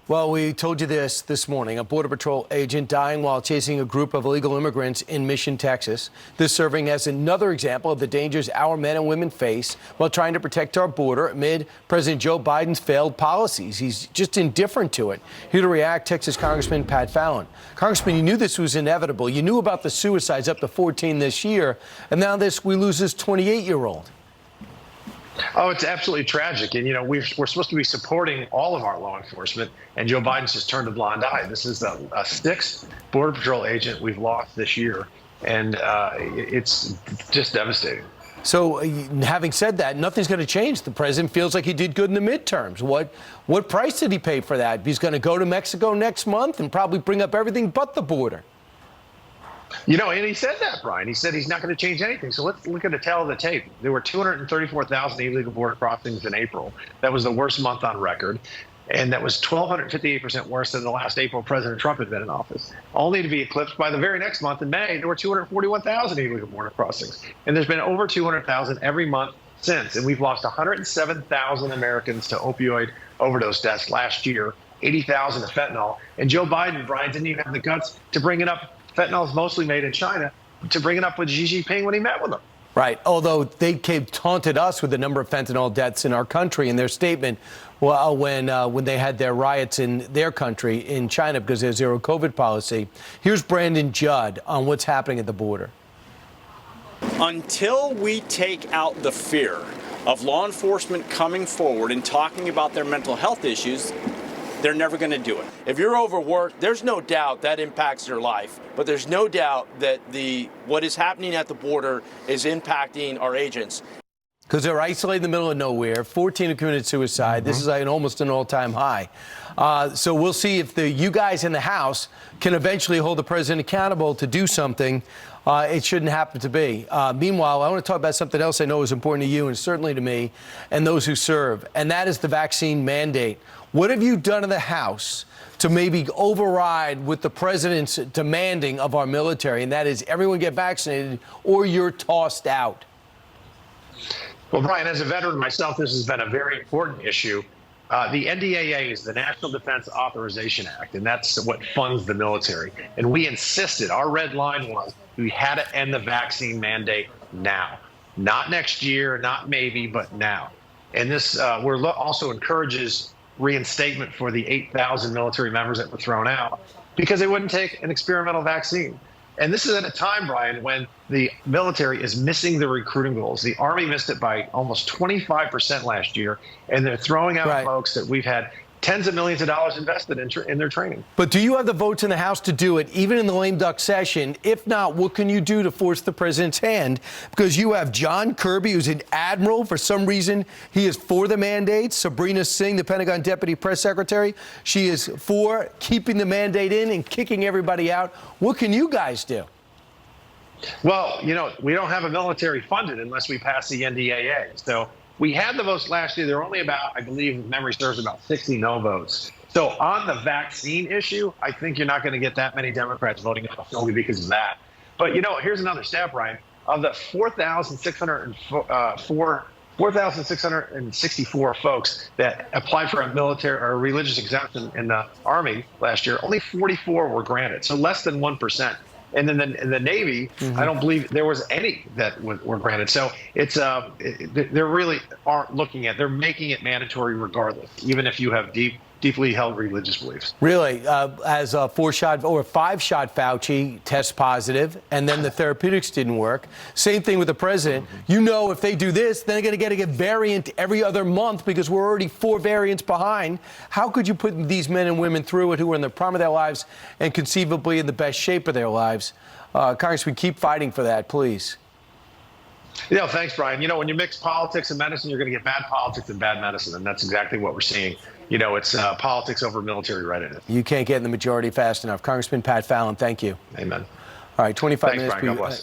Well, we told you this morning. A Border Patrol agent dying while chasing a group of illegal immigrants in Mission, Texas. This serving as another example of the dangers our men and women face while trying to protect our border amid President Joe Biden's failed policies. He's just indifferent to it. Here to react, Texas Congressman Pat Fallon. Congressman, you knew this was inevitable. You knew about the suicides up to 14 this year. And now we lose this 28-year-old. Oh, it's absolutely tragic. And, we're supposed to be supporting all of our law enforcement, and Joe Biden's just turned a blind eye. This is a sixth Border Patrol agent we've lost this year, and it's just devastating. So having said that, nothing's going to change. The president feels like he did good in the midterms. What price did he pay for that? He's going to go to Mexico next month and probably bring up everything but the border. And he said that, Brian. He said he's not going to change anything. So let's look at the tail of the tape. There were 234,000 illegal border crossings in April. That was the worst month on record. And that was 1,258% worse than the last April President Trump had been in office, only to be eclipsed by the very next month in May. There were 241,000 illegal border crossings. And there's been over 200,000 every month since. And we've lost 107,000 Americans to opioid overdose deaths last year, 80,000 to fentanyl. And Joe Biden, Brian, didn't even have the guts to bring it up. Fentanyl is mostly made in China, to bring it up with Xi Jinping when he met with him. Right. Although they taunted us with the number of fentanyl deaths in our country in their statement when they had their riots in their country in China because of their zero COVID policy. Here's Brandon Judd on what's happening at the border. Until we take out the fear of law enforcement coming forward and talking about their mental health issues, they're never going to do it. If you're overworked, there's no doubt that impacts your life. But there's no doubt that what is happening at the border is impacting our agents. Because they're isolated in the middle of nowhere. 14 have committed suicide. Mm-hmm. This is almost an all-time high. So we'll see if you guys in the House can eventually hold the president accountable to do something. It shouldn't happen to be. Meanwhile, I want to talk about something else I know is important to you and certainly to me and those who serve, and that is the vaccine mandate. What have you done in the House to maybe override with the president's demanding of our military, and that is everyone get vaccinated or you're tossed out? Well, Brian, as a veteran myself, this has been a very important issue. The NDAA is the National Defense Authorization Act, and that's what funds the military. And we insisted, our red line was, we had to end the vaccine mandate now. Not next year, not maybe, but now. And this also encourages reinstatement for the 8,000 military members that were thrown out because they wouldn't take an experimental vaccine. And this is at a time, Brian, when the military is missing the recruiting goals. The Army missed it by almost 25% last year, and they're throwing out folks that we've had tens of millions of dollars invested in their training. But do you have the votes in the House to do it, even in the lame duck session? If not, what can you do to force the president's hand? Because you have John Kirby, who's an admiral. For some reason, he is for the mandate. Sabrina Singh, the Pentagon deputy press secretary, she is for keeping the mandate in and kicking everybody out. What can you guys do? Well, we don't have a military funded unless we pass the NDAA. So we had the votes last year. There were only about, I believe, if memory serves, about 60 no votes. So on the vaccine issue, I think you're not going to get that many Democrats voting only because of that. But, here's another stat, Brian. Of the 4,664 folks that applied for a military or a religious exemption in the Army last year, only 44 were granted, so less than 1%. And then in the Navy, I don't believe there was any that were granted. So it's they really aren't looking at. They're making it mandatory regardless, even if you have deeply held religious beliefs. Really, as a 4-shot or 5-shot Fauci tests positive, and then the therapeutics didn't work. Same thing with the president. If they do this, then they're going to get a variant every other month because we're already 4 variants behind. How could you put these men and women through it who are in the prime of their lives and conceivably in the best shape of their lives? Congressman, keep fighting for that, please. Thanks, Brian. When you mix politics and medicine, you're going to get bad politics and bad medicine, and that's exactly what we're seeing. It's politics over military readiness. You can't get in the majority fast enough. Congressman Pat Fallon, thank you. Amen. All right, 25 Thanks, minutes. Brian. God bless.